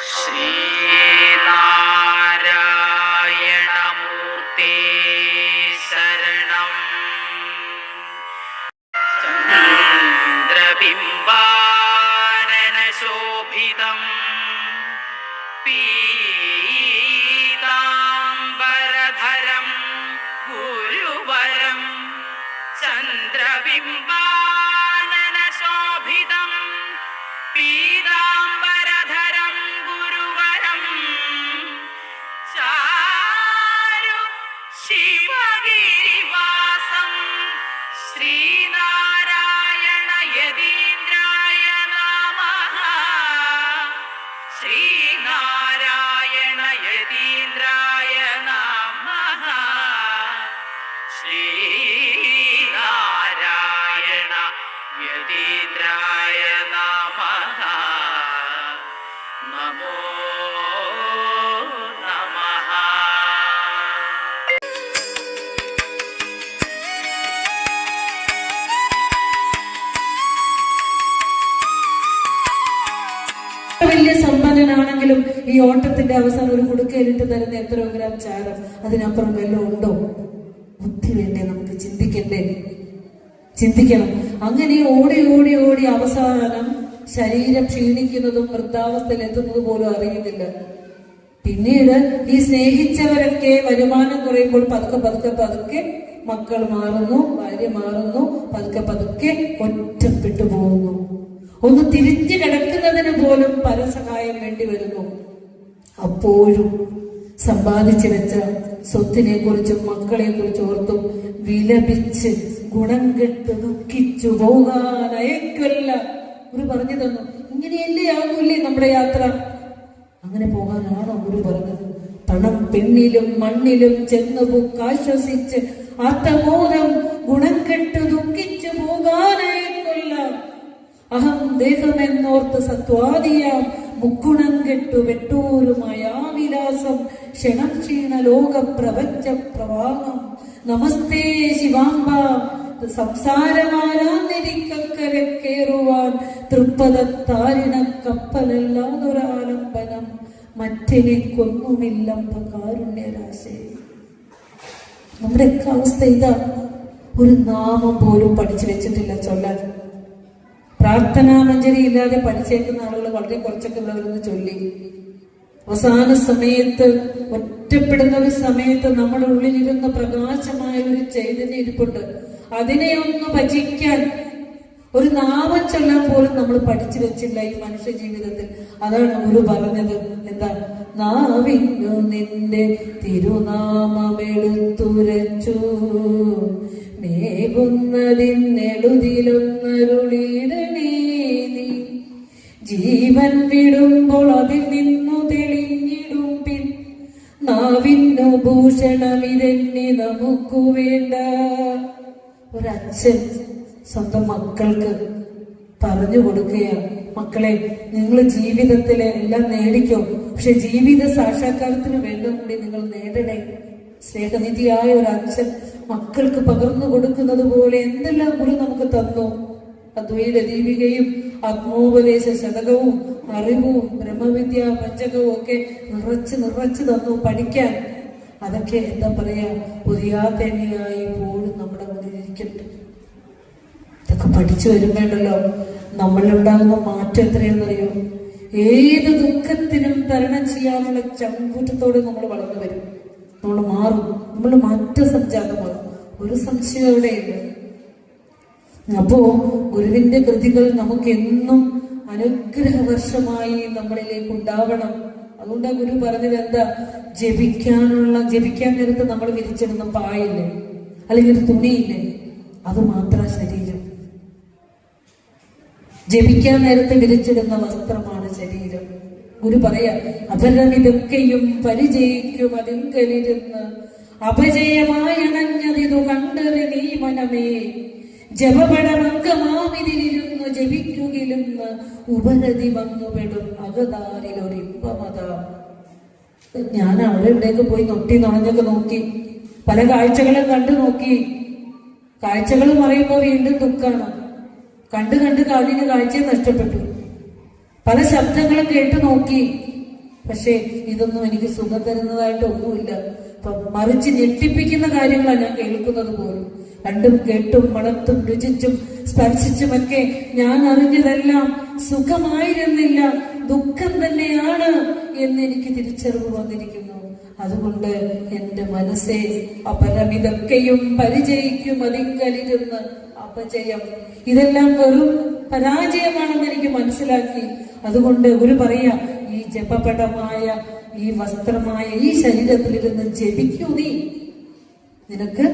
ശ്രീനാരായണമൂർത്തേ ശരണം. ചന്ദ്രബിംബാനനശോഭിതം പീതാംബരധരം ഗുരുവരം. ചന്ദ്രബിംബാനനശോഭിതം പീതാംബരധരം ഗുരുവരം. ചാരു ശിവഗിരിവാസം ശ്രീനാരായണ യതീന്ദ്രായ നമഃ. ശ്രീനാരായണ യതീന്ദ്രായ നമഃ. ശ്രീനാരായണ യതീന്ദ്രായ നമഃ. നമോ നമഃ. വലിയ സമ്പന്നനാണെങ്കിലും ഈ ഓട്ടത്തിന്റെ അവസാനം ഒരു കുടുക്കയിലിട്ട് തരുന്ന എത്രയോ ഗ്രാം ചാരം, അതിനപ്പുറം വല്ലതും ഉണ്ടോ? ബുദ്ധി വേണ്ടേ? നമുക്ക് ചിന്തിക്കണം. അങ്ങനെ ഓടി ഓടി ഓടി അവസാനം ശരീരം ക്ഷീണിക്കുന്നതും വൃദ്ധാവസ്ഥയിൽ എത്തുന്നത് പോലും അറിയുന്നില്ല. പിന്നീട് ഈ സ്നേഹിച്ചവരൊക്കെ വരുമാനം കുറയുമ്പോൾ പതുക്കെ മക്കൾ മാറുന്നു, ഭാര്യ മാറുന്നു, പതുക്കെ ഒറ്റപ്പെട്ടു പോകുന്നു. ഒന്ന് തിരിഞ്ഞു കിടക്കുന്നതിന് പോലും പരസഹായം വേണ്ടി വരുന്നു. അപ്പോഴും സമ്പാദിച്ചു വെച്ച സ്വത്തിനെ കുറിച്ചും മക്കളെ കുറിച്ചും ഓർത്തും വിലപിച്ച് ഗുണം കെട്ട് ദുഃഖിച്ചു പോകാനയക്കല്ല. ഗുരു പറഞ്ഞു തന്നു, ഇങ്ങനെയല്ലേ ആകൂല്ലേ നമ്മുടെ യാത്ര? അങ്ങനെ പോകാനാണോ ഗുരു പറഞ്ഞത്? പണം പെണ്ണിലും മണ്ണിലും ചെന്നുപോക്കാശ്വസിച്ച് ആത്മബോധം ഗുണം കെട്ട് ദുഃഖിച്ചു പോകാനയക്കല്ല. അഹം ദേഹമെന്നോർത്ത് സത്വാദിയാം മുക്കുണം കെട്ടു വെട്ടൂരുമായ വിലാസം ക്ഷണം ക്ഷീണ ലോക പ്രപഞ്ച പ്രവാഹം. നമസ്തേ ശിവാംബ. സംസാരമാരാന്നിരിക്കക്കരക്കേറുവാൻ തൃപ്പതത്താരിണ കപ്പലല്ലാതൊരാലംബനം മറ്റെനിക്കൊന്നുമില്ലംബ കാരുണ്യരാശേ. നമ്മുടെയൊക്കെ അവസ്ഥ ഇതാ. ഒരു നാമം പോലും പഠിച്ചു വെച്ചിട്ടില്ല ചൊല്ലാൻ. പ്രാർത്ഥനാ മഞ്ജരി ഇല്ലാതെ പഠിച്ചേക്കുന്ന ആളുകൾ വളരെ കുറച്ചൊക്കെ ഉള്ളവരെന്ന് ചൊല്ലി. അവസാന സമയത്ത് ഒറ്റപ്പെടുന്ന ഒരു സമയത്ത് നമ്മുടെ ഉള്ളിലിരുന്ന പ്രകാശമായ ഒരു ചൈതന്യം ഇരിപ്പുണ്ട്. അതിനെ ഒന്ന് ഭജിക്കാൻ ഒരു നാമം ചൊല്ലാൻ പോലും നമ്മൾ പഠിച്ചു വെച്ചില്ല ഈ മനുഷ്യ ജീവിതത്തിൽ. അതാണ് ഗുരു പറഞ്ഞത്. എന്താ? നാവിന്നു നിന്റെ തിരുനാമമെടുത്തുരച്ചു മേകുന്നതിനെടുതിലൊന്നരുളിടണേ നീ. ജീവൻ വിടുമ്പോൾ അതിൽ നിന്നു തെളിഞ്ഞിടും പിൻ നാവിന്നു ഭൂഷണമിതെന്നെ നമുക്കു വേണ്ട. ഒരച്ഛൻ സ്വന്തം മക്കൾക്ക് പറഞ്ഞു കൊടുക്കുകയാണ്, മക്കളെ നിങ്ങൾ ജീവിതത്തിലെ എല്ലാം നേടിക്കോ, പക്ഷെ ജീവിത സാക്ഷാത്കാരത്തിന് വേണ്ട കൂടി നിങ്ങൾ നേടണേ. സ്നേഹനിധിയായ ഒരു അച്ഛൻ മക്കൾക്ക് പകർന്നു കൊടുക്കുന്നത് പോലെ എന്തെല്ലാം ഗുരു നമുക്ക് തന്നു. അദ്വൈത ദീപികയും ആത്മോപദേശ ശതകവും അറിവും ബ്രഹ്മവിദ്യ പഞ്ചകവും ഒക്കെ നിറച്ച് തന്നു പഠിക്കാൻ. അതൊക്കെ എന്താ പറയാ, പുതിയാതേനയായി പോലും നമ്മുടെ മുന്നിൽ ഇരിക്കട്ടെ. ഇതൊക്കെ പഠിച്ചു വരുമ്പോണ്ടല്ലോ നമ്മളിലുണ്ടാകുന്ന മാറ്റം എത്രയാണെന്നറിയോ? ഏത് ദുഃഖത്തിനും തരണം ചെയ്യാനുള്ള ചങ്കൂറ്റത്തോടെ നമ്മൾ വളർന്നു വരും. നമ്മൾ മാറും, നമ്മൾ മാറ്റ സംജാതമാകും. ഒരു സംശയം എവിടെയില്ല. അപ്പോ ഗുരുവിന്റെ കൃതികൾ നമുക്കെന്നും അനുഗ്രഹവർഷമായി നമ്മളിലേക്ക് ഉണ്ടാവണം. അതുകൊണ്ടാ ഗുരു പറഞ്ഞത് എന്താ? ജപിക്കാൻ നേരത്ത് നമ്മൾ വിരിച്ചിടുന്ന പായില്ലേ, അല്ലെങ്കിൽ ഒരു തുണിയില്ലേ, അത് മാത്ര ശരീരം. ജപിക്കാൻ നേരത്തെ വിരിച്ചിടുന്ന വസ്ത്രമാണ് ശരീരം. ഗുരു പറയാ, അപരമിതൊക്കെയും പരിചയിക്കും അതിങ്കലിരുന്ന് അപജയമായണഞ്ഞതിതു കണ്ടറി നീ മനമേ. ജപപടമംഗമാമിതിലിരുന്നു ജപിക്കുകിലെന്ന് ഉപരതി വന്നുപെടും അകതാരിലൊരിമ്പമതാം. ഞാൻ അവിടെ ഇവിടേക്ക് പോയി നുണഞ്ഞൊക്കെ നോക്കി, പല കാഴ്ചകളും കണ്ടു നോക്കി. കാഴ്ചകൾ പറയുമ്പോൾ വീണ്ടും ദുഃഖാണ്. കണ്ട് കണ്ണിന് കാഴ്ച നഷ്ടപ്പെട്ടു. പല ശബ്ദങ്ങളും കേട്ടു നോക്കി, പക്ഷേ ഇതൊന്നും എനിക്ക് സുഖം തരുന്നതായിട്ടൊന്നുമില്ല. അപ്പൊ മറിച്ച് ഞെട്ടിപ്പിക്കുന്ന കാര്യങ്ങളാണ് ഞാൻ കേൾക്കുന്നത് പോലും. കണ്ടും കേട്ടും മണത്തും രുചിച്ചും സ്പർശിച്ചുമൊക്കെ ഞാൻ അറിഞ്ഞതെല്ലാം സുഖമായിരുന്നില്ല, ദുഃഖം തന്നെയാണ് എന്ന് എനിക്ക് തിരിച്ചറിവ് വന്നിരിക്കുന്നു. അതുകൊണ്ട് എന്റെ മനസ്സെ അപരമിതൊക്കെയും പരിചയിക്കും അതിങ്കലിരുന്ന് അപജയം. ഇതെല്ലാം വെറും പരാജയമാണെന്ന് എനിക്ക് മനസ്സിലാക്കി. അതുകൊണ്ട് ഗുരു പറയാ, ഈ ജപപടമായ ഈ വസ്ത്രമായ ഈ ശരീരത്തിലിരുന്ന് ജപിക്കൂ നീ, നിനക്ക്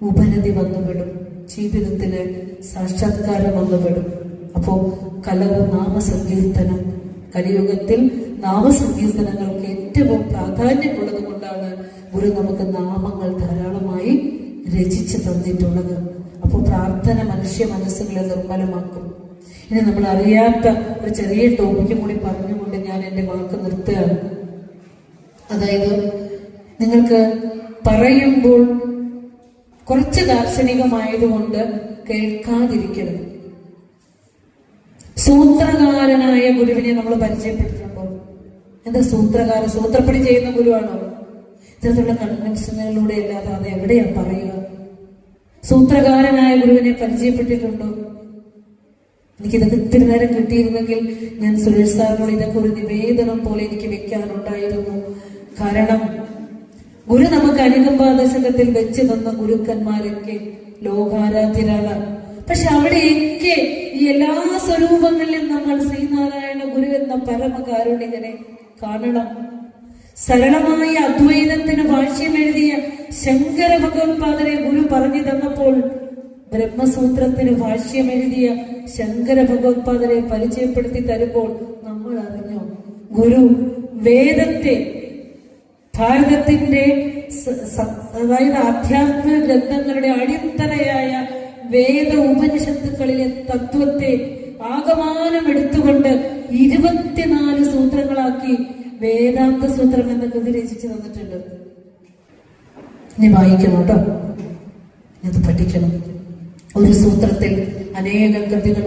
ഉപരതി വന്നുവിടും, ജീവിതത്തിന് സാക്ഷാത്കാരം വന്നുവിടും. അപ്പോ കലവ് നാമസങ്കീർത്തനം, കലിയുഗത്തിൽ നാമസങ്കീർത്തനങ്ങൾക്ക് ഏറ്റവും പ്രാധാന്യമുള്ളത് കൊണ്ടാണ് ഗുരു നമുക്ക് നാമങ്ങൾ ധാരാളമായി രചിച്ചു തന്നിട്ടുള്ളത്. അപ്പോൾ പ്രാർത്ഥന മനുഷ്യ മനസ്സുകളെ നിർമ്മലമാക്കും. ഇനി നമ്മൾ അറിയാത്ത ഒരു ചെറിയ ടോപ്പിക്കും കൂടി പറഞ്ഞുകൊണ്ട് ഞാൻ എന്റെ വാക്ക് നിർത്തുകയാണ്. അതായത്, നിങ്ങൾക്ക് പറയുമ്പോൾ കുറച്ച് ദാർശനികമായതുകൊണ്ട് കേൾക്കാതിരിക്കരുത്. സൂത്രകാരനായ ഗുരുവിനെ നമ്മൾ പരിചയപ്പെട്ടിട്ടുണ്ടോ? എന്താ സൂത്രകാരൻ? സൂത്രപ്പണി ചെയ്യുന്ന ഗുരുവാണോ? ഇത്തരത്തിലുള്ള കൺവെൻഷനുകളിലൂടെ അല്ലാതെ അത് എവിടെയാ പറയുക? സൂത്രകാരനായ ഗുരുവിനെ പരിചയപ്പെട്ടിട്ടുണ്ടോ? എനിക്കിതൊക്കെ ഇത്തിരി നേരം കിട്ടിയിരുന്നെങ്കിൽ ഞാൻ സുരേഷ് സാറിനോട് ഇതൊക്കെ ഒരു നിവേദനം പോലെ എനിക്ക് വെക്കാനുണ്ടായിരുന്നു. കാരണം ഗുരു നമുക്ക് അനുകമ്പാദശകത്തിൽ വെച്ച് തന്ന ഗുരുക്കന്മാരൊക്കെ ലോകാരാധ്യരാണ്. പക്ഷെ അവിടെയൊക്കെ ഈ എല്ലാ സ്വരൂപങ്ങളിലും നമ്മൾ ശ്രീനാരായണ ഗുരു എന്ന പരമകാരുണികനെ കാണണം. സരളമായ അദ്വൈതത്തിന് ഭാഷ്യം എഴുതിയ ശങ്കര ഭഗവത്പാദരെ ഗുരു പറഞ്ഞു തന്നപ്പോൾ, ബ്രഹ്മസൂത്രത്തിന് ഭാഷ്യം എഴുതിയ ശങ്കര ഭഗവത്പാദരെ പരിചയപ്പെടുത്തി തരുമ്പോൾ നമ്മൾ അറിഞ്ഞു, ഗുരു വേദത്തെ, ഭാരതത്തിന്റെ അതായത് ആധ്യാത്മിക ഗ്രന്ഥങ്ങളുടെ അടിത്തറയായ വേദ ഉപനിഷത്തുക്കളിലെ തത്വത്തെ ആകമാനം എടുത്തുകൊണ്ട് 24 സൂത്രങ്ങളാക്കി വേദാന്ത സൂത്രം എന്ന കൃതി രചിച്ചു തന്നിട്ടുണ്ട്. ഇനി വായിക്കണം കേട്ടോ, ഇത് പഠിക്കണം. ഒരു സൂത്രത്തിൽ അനേകം കൃതികൾ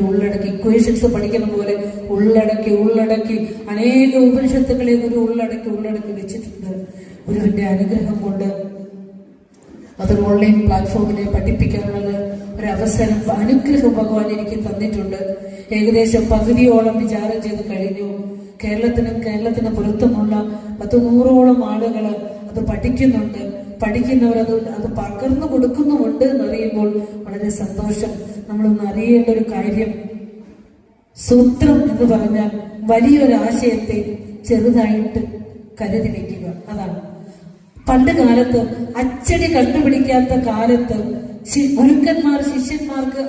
ഉള്ളടക്കി ഇക്വേഷൻസ് പഠിക്കുന്ന പോലെ ഉള്ളടക്കി അനേക ഉപനിഷത്തുക്കളെ ഗുരു ഉള്ളടക്കി വെച്ചിട്ടുണ്ട്. ഗുരുവിന്റെ അനുഗ്രഹം കൊണ്ട് അതൊരു ഓൺലൈൻ പ്ലാറ്റ്ഫോമിൽ പഠിപ്പിക്കാനുള്ള ഒരു അവസരം അനുഗ്രഹം ഭഗവാൻ എനിക്ക് തന്നിട്ടുണ്ട്. ഏകദേശം പകുതിയോളം വിചാരം ചെയ്ത് കഴിഞ്ഞു. കേരളത്തിന് പുറത്തുമുള്ള 100ഓളം ആളുകൾ അത് പഠിക്കുന്നുണ്ട്. പഠിക്കുന്നവർ അത് പകർന്നു കൊടുക്കുന്നുമുണ്ട് എന്നറിയുമ്പോൾ വളരെ സന്തോഷം. നമ്മളൊന്ന് അറിയേണ്ട ഒരു കാര്യം, സൂത്രം എന്ന് പറഞ്ഞാൽ വലിയൊരു ആശയത്തെ ചെറുതായിട്ട് കരുതി വെക്കുക. അതാണ് പണ്ട് കാലത്ത് അച്ചടി കണ്ടുപിടിക്കാത്ത കാലത്ത് ഗുരുക്കന്മാർ ശിഷ്യന്മാർക്ക്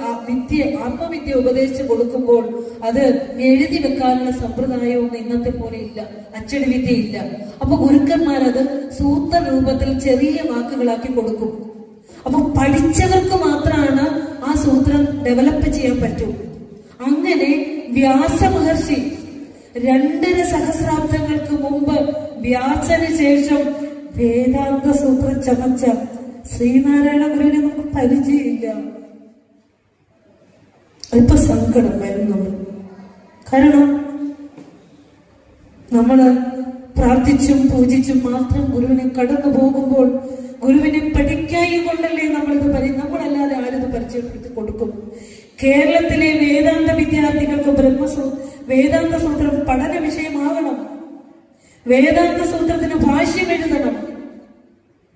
ആത്മവിദ്യ ഉപദേശിച്ചു കൊടുക്കുമ്പോൾ അത് എഴുതി വെക്കാനുള്ള സമ്പ്രദായവും ഇന്നത്തെ പോലെ ഇല്ല, അച്ചടി വിദ്യ ഇല്ല. അപ്പൊ ഗുരുക്കന്മാർ അത് സൂത്ര രൂപത്തിൽ ചെറിയ വാക്കുകളാക്കി കൊടുക്കും. അപ്പൊ പഠിച്ചവർക്ക് മാത്രമാണ് ആ സൂത്രം ഡെവലപ്പ് ചെയ്യാൻ പറ്റൂ. അങ്ങനെ വ്യാസ മഹർഷി 2.5 സഹസ്രാബ്ദങ്ങൾക്ക് മുമ്പ് വ്യാസന് ശേഷം വേദാന്ത സൂത്രം ചമച്ച ശ്രീനാരായണ ഗുരുവിനെ നമുക്ക് പരിചയമില്ല. അല്പ സങ്കടം വരുന്നുണ്ട്. കാരണം നമ്മള് പ്രാർത്ഥിച്ചും പൂജിച്ചും മാത്രം ഗുരുവിനെ കടന്നു പോകുമ്പോൾ ഗുരുവിനെ പഠിക്കായി കൊണ്ടല്ലേ നമ്മളല്ലാതെ ആരത് പരിചയപ്പെടുത്തി കൊടുക്കും? കേരളത്തിലെ വേദാന്ത വിദ്യാർത്ഥികൾക്ക് വേദാന്ത സൂത്രം പഠന വിഷയമാകണം. വേദാന്ത സൂത്രത്തിന് ഭാഷ്യം എഴുതണം.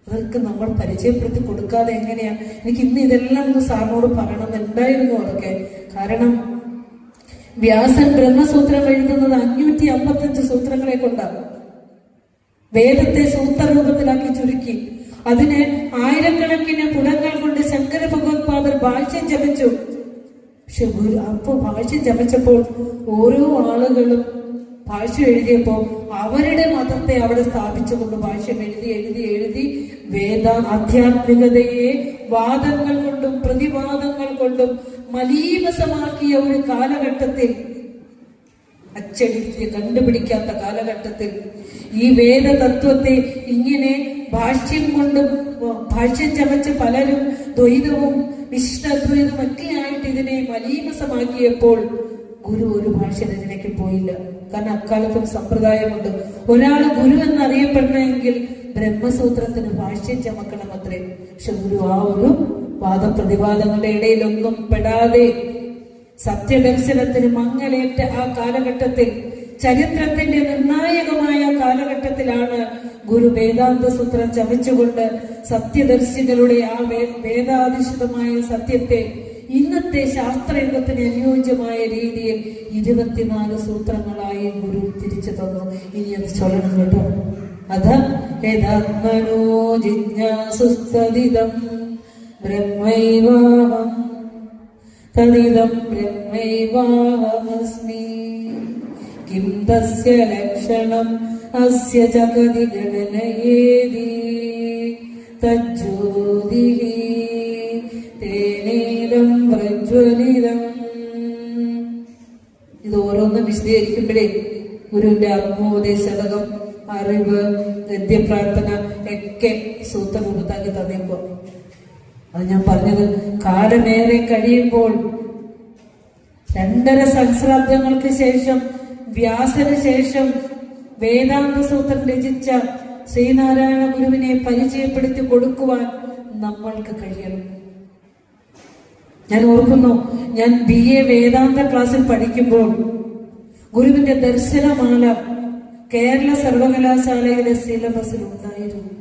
അതൊക്കെ നമ്മൾ പരിചയപ്പെടുത്തി കൊടുക്കാതെ എങ്ങനെയാ? എനിക്ക് ഇന്ന് ഇതെല്ലാം ഒന്ന് സാറിനോട് പറയണമെന്നുണ്ടായിരുന്നു അതൊക്കെ. കാരണം വ്യാസൻ ബ്രഹ്മസൂത്രം എഴുതുന്നത് 555 സൂത്രങ്ങളെ കൊണ്ടാണ്. വേദത്തെ സൂത്രരൂപത്തിലാക്കി ചുരുക്കി അതിന് ആയിരക്കണക്കിന് പുടങ്ങൾ കൊണ്ട് ശങ്കര ഭഗവത്പാദർ ഭാഷ്യം ജപിച്ചു. പക്ഷെ അപ്പൊ ഭാഷ്യം ജപിച്ചപ്പോൾ ഓരോ ആളുകളും ഭാഷ്യം എഴുതിയപ്പോ അവരുടെ മതത്തെ അവിടെ സ്ഥാപിച്ചുകൊണ്ട് ഭാഷ്യം എഴുതി ആധ്യാത്മികതയെ വാദങ്ങൾ കൊണ്ടും പ്രതിവാദങ്ങൾ കൊണ്ടും മലീമസമാക്കിയ ഒരു കാലഘട്ടത്തിൽ, അച്ചടി കണ്ടുപിടിക്കാത്ത കാലഘട്ടത്തിൽ ഈ വേദതത്വത്തെ ഇങ്ങനെ ഭാഷ്യം ചമച്ച് പലരും ദ്വൈതവും വിശിഷ്ടാദ്വൈതവും ഒക്കെ ആയിട്ട് ഇതിനെ മലീമസമാക്കിയപ്പോൾ ഗുരു ഒരു ഭാഷ്യരചനയ്ക്ക് പോയില്ല. കാരണം അക്കാലത്തും സമ്പ്രദായമുണ്ട്. ഒരാൾ ഗുരു എന്നറിയപ്പെടണമെങ്കിൽ ബ്രഹ്മസൂത്രത്തിന് ഭാഷ്യം ചമക്കണം അത്രേ. പക്ഷെ ഗുരു ആ ഒരു വാദപ്രതിവാദങ്ങളുടെ ഇടയിലൊന്നും പെടാതെ സത്യദർശനത്തിന് മങ്ങലേറ്റ ആ കാലഘട്ടത്തിൽ, ചരിത്രത്തിന്റെ നിർണായകമായ കാലഘട്ടത്തിലാണ് ഗുരു വേദാന്ത സൂത്രം ചമച്ചുകൊണ്ട് സത്യദർശികളുടെ ആ വേദാധിഷ്ഠിതമായ സത്യത്തെ ഇന്നത്തെ ശാസ്ത്രയുഗത്തിന് അനുയോജ്യമായ രീതിയിൽ 24 സൂത്രങ്ങളായി ഗുരു തിരിച്ചു തന്നു. ഇനി അത് ചൊല്ലണം കേട്ടോ. അത യദാത്മനോ ജിജ്ഞാസുസ്തദിദം ബ്രഹ്മൈവാഹം തദിദം ബ്രഹ്മൈവാഹമസ്മി കിം തസ്യ ലക്ഷണം അസ്യ ജഗതി ഗണനയേതി തജ്ജ്യോതിഃ തേനേദം പ്രജ്വലിതം. ഇത് ഓരോന്നും വിശദീകരിക്കുമ്പോഴേ ഗുരുവിന്റെ ആത്മോപദേശതകം, അറിവ്, ഗദ്യപ്രാർത്ഥന ഒക്കെ സൂത്രരൂപത്താക്കി തന്നേക്കുക. അത് ഞാൻ പറഞ്ഞത് കാലമേറെ കഴിയുമ്പോൾ 2.5 സഹസ്രാബ്ദങ്ങൾക്ക് ശേഷം വ്യാസന് ശേഷം വേദാന്ത സൂത്രം രചിച്ച ശ്രീനാരായണ ഗുരുവിനെ പരിചയപ്പെടുത്തി കൊടുക്കുവാൻ നമ്മൾക്ക് കഴിയണം. ഞാൻ ഓർക്കുന്നു, ഞാൻ BA വേദാന്ത ക്ലാസ്സിൽ പഠിക്കുമ്പോൾ ഗുരുവിന്റെ ദർശനമാല കേരള സർവകലാശാലയുടെ സിലബസിൽ ഉണ്ടായിരുന്നു.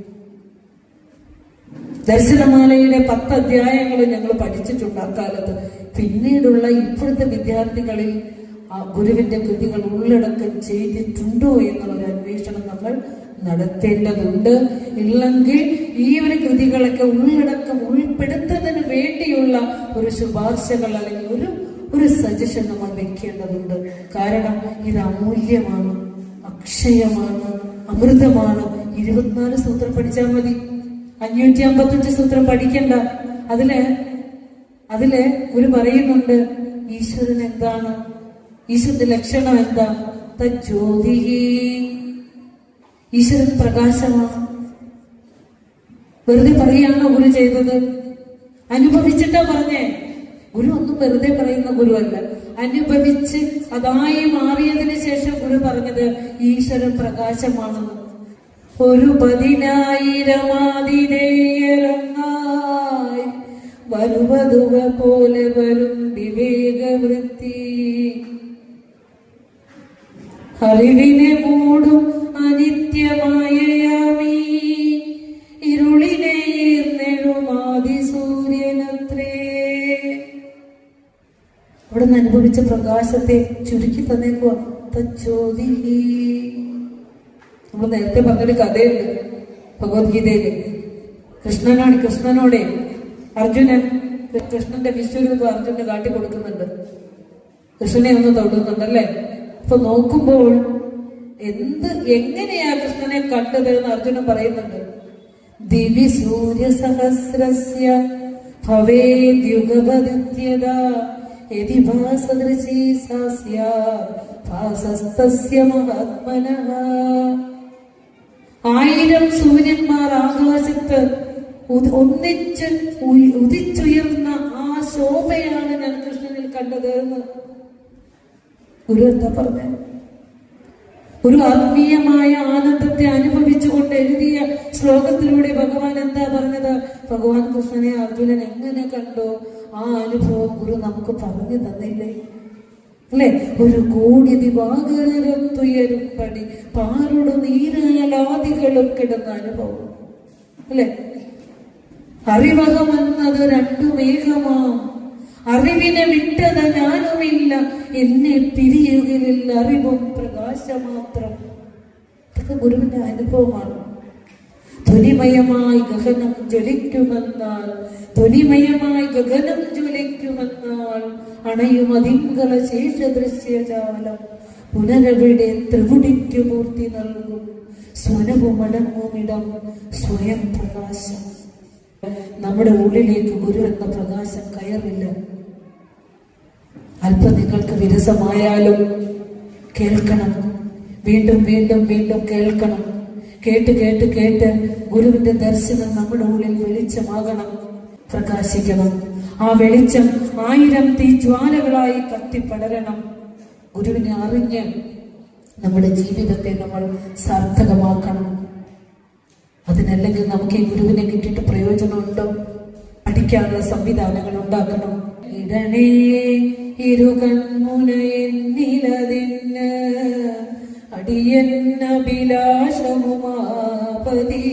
ദർശനമാലയുടെ 10 അധ്യായങ്ങൾ ഞങ്ങൾ പഠിച്ചിട്ടുണ്ട് അക്കാലത്ത്. പിന്നീടുള്ള ഇപ്പോഴത്തെ വിദ്യാർത്ഥികളിൽ ആ ഗുരുവിന്റെ കൃതികൾ ഉള്ളടക്കം ചെയ്തിട്ടുണ്ടോ എന്നുള്ളൊരു അന്വേഷണം നമ്മൾ നടത്തേണ്ടതുണ്ട്. ഇല്ലെങ്കിൽ ഈ ഒരു കൃതികളൊക്കെ ഉൾപ്പെടുത്തുന്നതിന് വേണ്ടിയുള്ള ഒരു ശുപാർശകൾ അല്ലെങ്കിൽ ഒരു സജഷൻ നമ്മൾ വെക്കേണ്ടതുണ്ട്. കാരണം ഇത് അമൂല്യമാണ്, അക്ഷയമാണ്, അമൃതമാണ്. 24 സൂത്രം പഠിച്ചാൽ മതി, 555 സൂത്രം പഠിക്കണ്ട. അതില് ഒരു പറയുന്നുണ്ട്, ഈശ്വരൻ എന്താണ്, ഈശ്വരന്റെ ലക്ഷണം എന്താ? തജ്ജ്യോതിഃ. ഈശ്വരൻ പ്രകാശമാണ്. വെറുതെ പറയുകയാണോ ഗുരു ചെയ്തത്? അനുഭവിച്ചിട്ടാ പറഞ്ഞേ. ഗുരു ഒന്നും വെറുതെ പറയുന്ന ഗുരുവല്ല. അനുഭവിച്ച് അതായി മാറിയതിനു ശേഷം ഗുരു പറഞ്ഞത് ഈശ്വരൻ പ്രകാശമാണെന്ന്. ഒരു 10,000 ആതിഥേയരങ്ങായി വരുവതുവ പോലെ വരും വിവേകവൃത്തി. അറിവിനെ മൂടും അനിത്യമായയാമീ ഇരുളിനെ ഈർന്നെഴുമാതി സൂര്യനത്രേ. അവിടെ നിന്ന് അനുഭവിച്ച പ്രകാശത്തെ ചുരുക്കി തന്നേക്കുക. തജ്ജ്യോതിഃ. നമ്മൾ നേരത്തെ പറഞ്ഞൊരു കഥയുണ്ട് ഭഗവത്ഗീതയില്. കൃഷ്ണനോടെ അർജുനൻ കൃഷ്ണന്റെ വിശ്വരൂപം അർജുനന് കാട്ടി കൊടുക്കുന്നുണ്ട്. കൃഷ്ണനെ ഒന്ന് തൊടുന്നുണ്ടല്ലേ. അപ്പൊ നോക്കുമ്പോൾ എങ്ങനെയാ കൃഷ്ണനെ കണ്ടത് എന്ന് അർജുനൻ പറയുന്നുണ്ട്. ദിവി സൂര്യ സഹസ്രസ്യ ഭവേദ്യുഗപദിത്യത യദി ഭാസദൃശീ സാസ്യ ഭാസസ്തസ്യ മഹാത്മനഃ. 1000 സൂര്യന്മാർ ആകാശത്ത് ഒന്നിച്ച് ഉദിച്ചുയർന്ന ആ ശോഭയാണ് ഞാൻ കൃഷ്ണനിൽ കണ്ടത് എന്ന് ഗുരു എന്താ പറഞ്ഞ? ഒരു ആത്മീയമായ ആനന്ദത്തെ അനുഭവിച്ചുകൊണ്ട് എഴുതിയ ശ്ലോകത്തിലൂടെ ഭഗവാൻ എന്താ പറഞ്ഞത്? ഭഗവാൻ കൃഷ്ണനെ അർജുനൻ എങ്ങനെ കണ്ടോ ആ അനുഭവം ഗുരു നമുക്ക് പറഞ്ഞു തന്നില്ലേ? അല്ലെ? ഒരു കോടി ദിവാകരത്തുയരും പടി പാലോട് നീരാലാദികളും കിടന്ന അനുഭവം അല്ലെ? അറിവകമെന്നത് 2 മേഘമാം, അറിവിനെ വിട്ടത് ഞാനുമില്ല, എന്നെ പിരിയുകയില്ല അറിവും പ്രകാശമാത്രം. ഇതൊക്കെ ഗുരുവിന്റെ അനുഭവമാണ്. ധ്വനിമയമായി ഗഗനം ജ്വലിക്കുമെന്നാൽ അണയും അതിങ്കല ശേഷദൃശ്യജാലം പുനരവിടെ ത്രിപുടിക്കു മൂർത്തി നൽകും സ്വനവുമടങ്ങുമിടം സ്വയം പ്രകാശം. നമ്മുടെ ഉള്ളിലേക്ക് ഗുരു എന്ന പ്രകാശം കയറില്ല. അല്പം നിങ്ങൾക്ക് വിരസമായാലും കേൾക്കണം, വീണ്ടും വീണ്ടും വീണ്ടും കേൾക്കണം. കേട്ട് കേട്ട് കേട്ട് ഗുരുവിന്റെ ദർശനം നമ്മുടെ ഉള്ളിൽ വെളിച്ചമാകണം, പ്രകാശിക്കണം. ആ വെളിച്ചം 1000 തീജ്വാലകളായി കത്തിപ്പടരണം. ഗുരുവിനെ അറിഞ്ഞ് നമ്മുടെ ജീവിതത്തെ നമ്മൾ സാർത്ഥകമാക്കണം. അതിനല്ലെങ്കിൽ നമുക്ക് ഈ ഗുരുവിനെ കിട്ടിയിട്ട് പ്രയോജനമുണ്ടോ? പഠിക്കാനുള്ള സംവിധാനങ്ങൾ ഉണ്ടാക്കണം. ഇടണേ ഇരുകൺമുനയെന്നിലതിന് അടിയന്നഭിലാഷമുമാപതി.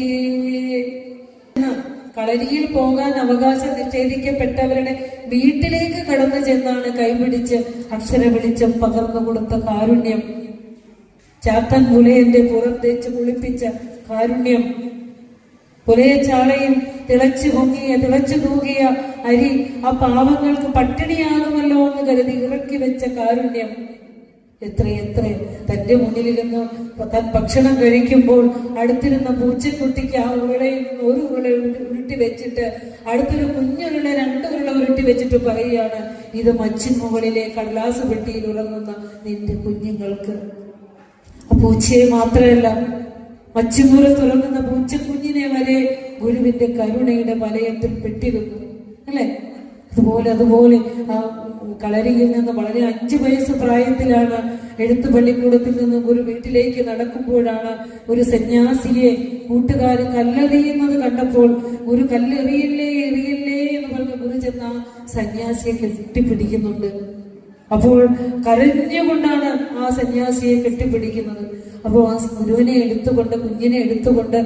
കളരിയിൽ പോകാൻ അവകാശം നിഷേധിക്കപ്പെട്ടവരുടെ വീട്ടിലേക്ക് കടന്നു ചെന്നാണ് കൈപിടിച്ച് അക്ഷര വെളിച്ചം പകർന്നു കൊടുത്ത കാരുണ്യം. ചാത്തൻ പുലയന്റെ പുറം തേച്ച് കുളിപ്പിച്ച കാരുണ്യം. പുലയച്ചാളയും തിളച്ചു തൂകിയ അരി ആ പാവങ്ങൾക്ക് പട്ടിണിയാകുമല്ലോ എന്ന് കരുതി ഇറക്കി വെച്ച കാരുണ്യം. എത്ര തന്റെ മുന്നിലിരുന്ന് താൻ ഭക്ഷണം കഴിക്കുമ്പോൾ അടുത്തിരുന്ന പൂച്ചക്കുട്ടിക്ക് ആ ഉരുളയിൽ നിന്ന് ഒരു ഉരുള ഉരുട്ടി വെച്ചിട്ട് അടുത്തൊരു കുഞ്ഞുരുള 2 ഉരുള ഉരുട്ടി വെച്ചിട്ട് പറയുകയാണ്, ഇത് മച്ചിൻ മുകളിലെ കടലാസ് പെട്ടിയിൽ ഉറങ്ങുന്ന നിന്റെ കുഞ്ഞുങ്ങൾക്ക്. ആ പൂച്ചയെ മാത്രമല്ല, മച്ചിമുറ തുറങ്ങുന്ന പൂച്ചക്കുഞ്ഞിനെ വരെ ഗുരുവിന്റെ കരുണയുടെ വലയത്തിൽ പെട്ടിരുന്നു, അല്ലെ? അതുപോലെ ആ കളരിയിൽ നിന്ന് വളരെ 5 വയസ്സ് പ്രായത്തിലാണ് എഴുത്തു പള്ളിക്കൂടത്തിൽ നിന്ന് ഗുരു വീട്ടിലേക്ക് നടക്കുമ്പോഴാണ് ഒരു സന്യാസിയെ കൂട്ടുകാർ കല്ലെറിയുന്നത് കണ്ടപ്പോൾ ഗുരു കല്ലെറിയില്ലേ എന്ന് പറഞ്ഞ് ഗുരു ചെന്ന സന്യാസിയെ കെട്ടിപ്പിടിക്കുന്നുണ്ട്. അപ്പോൾ കരഞ്ഞുകൊണ്ടാണ് ആ സന്യാസിയെ കെട്ടിപ്പിടിക്കുന്നത്. അപ്പോൾ ആ ഗുരുവിനെ എടുത്തുകൊണ്ട്, കുഞ്ഞിനെ എടുത്തുകൊണ്ട്,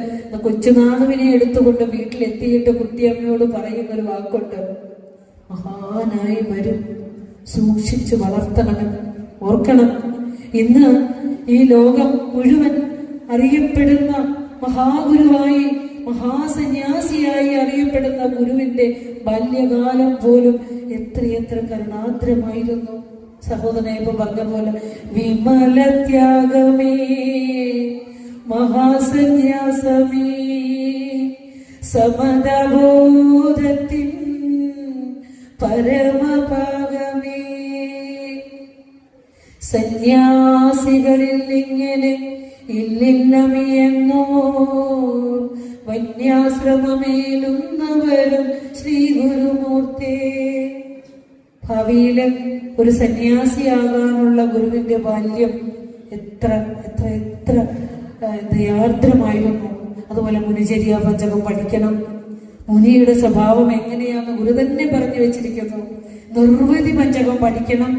കൊച്ചുനാളുവിനെ എടുത്തുകൊണ്ട് വീട്ടിലെത്തിയിട്ട് കുട്ടിയമ്മയോട് പറയുന്നൊരു വാക്കുണ്ട്, മഹാനായി വരും, സൂക്ഷിച്ചു വളർത്തണം. ഓർക്കണം, ഇന്ന് ഈ ലോകം മുഴുവൻ അറിയപ്പെടുന്ന മഹാഗുരുവായി, മഹാസന്യാസിയായി അറിയപ്പെടുന്ന ഗുരുവിന്റെ ബാല്യകാലം പോലും എത്രയെത്ര കരുണാദ്രമായിരുന്നു. സഹോദരനെ ഇപ്പൊ പറഞ്ഞ പോലെ വിമല ത്യാഗമേ മഹാസന്യാസമേ സമതബോധത്തിൻ പരമഭാഗമേ. സന്യാസികളിൽ ഇങ്ങനെ ഇല്ലില്ലമിയെന്നോ വന്യാശ്രമമേലുന്നവരും ശ്രീ ഗുരുമൂർത്തേ. ഭാവിയിലെ ഒരു സന്യാസിയാകാനുള്ള ഗുരുവിന്റെ ബാല്യം എത്ര ദയാർദ്രമായിരുന്നു. അതുപോലെ മുനിചര്യ പഞ്ചകം പഠിക്കണം. മുനിയുടെ സ്വഭാവം എങ്ങനെയാന്ന് ഗുരു തന്നെ പറഞ്ഞു വെച്ചിരിക്കുന്നു. നിർവൃതി പഞ്ചകം പഠിക്കണം.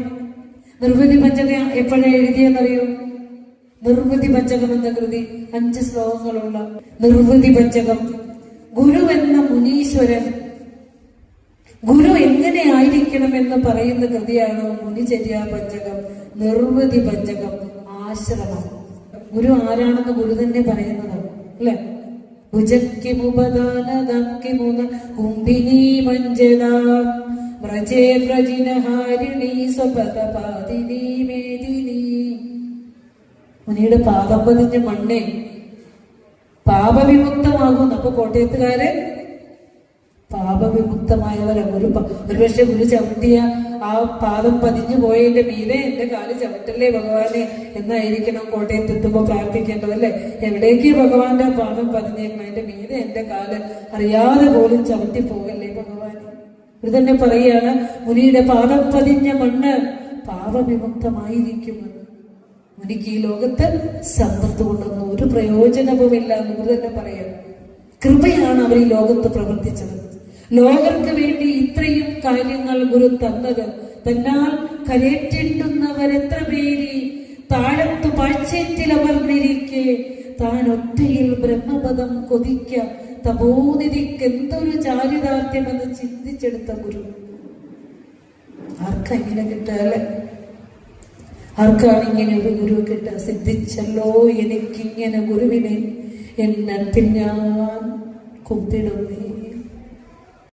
നിർവൃതി പഞ്ചകം എപ്പോഴാണ് എഴുതിയെന്നറിയോ? നിർവൃതി പഞ്ചകം എന്ന കൃതി 5 ശ്ലോകങ്ങളുള്ള നിർവൃതി പഞ്ചകം. ഗുരു എന്ന മുനീശ്വരൻ, ഗുരു എങ്ങനെ ആയിരിക്കണമെന്ന് പറയുന്ന കൃതിയാണ് മുനിചര്യ പഞ്ചകം, നിർവൃതി പഞ്ചകം, ആശ്രമം. ഗുരു ആരാണെന്ന് ഗുരു തന്നെ പറയുന്നതാണ്, അല്ലെ? ഭുജക്കിമുപദാനദക്കിമുന കുംഭിനീ മഞ്ജദാ വ്രജേ വ്രജിനഹാരിണീ സ്വപദപാദിനീ മേദിനീ. മുനിയുടെ പാദം പതിഞ്ഞ മണ്ണേ പാപവിമുക്തമാകുന്നു. അപ്പൊ കോട്ടയത്തുകാര് പാപവിമുക്തമായവരാണ്. ഒരുപക്ഷെ ഗുരു ചവിട്ടിയ ആ പാദം പതിഞ്ഞു പോയതിന്റെ മീതെ എന്റെ കാല് ചവിട്ടല്ലേ ഭഗവാനെ എന്നായിരിക്കണം കോട്ടയത്ത് എത്തുമ്പോ പ്രാർത്ഥിക്കേണ്ടത്, അല്ലെ? എവിടേക്ക് ഭഗവാന്റെ പാദം പതിഞ്ഞേക്കണം, എന്റെ മീതെ എന്റെ കാല് അറിയാതെ പോലും ചവിട്ടി പോകല്ലേ ഭഗവാൻ. ഇത് തന്നെ പറയുകയാണ്, മുനിയുടെ പാദം പതിഞ്ഞ മണ്ണ് പാപവിമുക്തമായിരിക്കുമെന്ന്. മുനിക്ക് ഈ ലോകത്ത് സമ്പത്ത് കൊണ്ടൊന്നും ഒരു പ്രയോജനവുമില്ല എന്ന് ഗുരു തന്നെ പറയാം. കൃപയാണ് അവർ ഈ ലോകത്ത് പ്രവർത്തിച്ചത്. ലോകർക്ക് വേണ്ടി ഇത്രയും കാര്യങ്ങൾ ഗുരു തന്നത്. തന്നാൽ കരേറ്റിണ്ടുന്നവരെത്ര പേരി താഴത്തു പാഴ്ചേറ്റിലമർന്നിരിക്കെ താൻ ഒറ്റയിൽ ബ്രഹ്മപദം കൊതിക്ക തപോനിധിക്ക് എന്തൊരു ചാരിതാർത്ഥ്യമെന്ന് ചിന്തിച്ചെടുത്ത ഗുരു. ആർക്കെങ്ങനെ കിട്ടാല്ലേ? ആർക്കാണ് ഇങ്ങനെ ഒരു ഗുരു കിട്ടുക? സിദ്ധിച്ചല്ലോ എനിക്കിങ്ങനെ ഗുരുവിനെ, എന്നത്തിൽ ഞാൻ കുമ്പിടുന്നേ.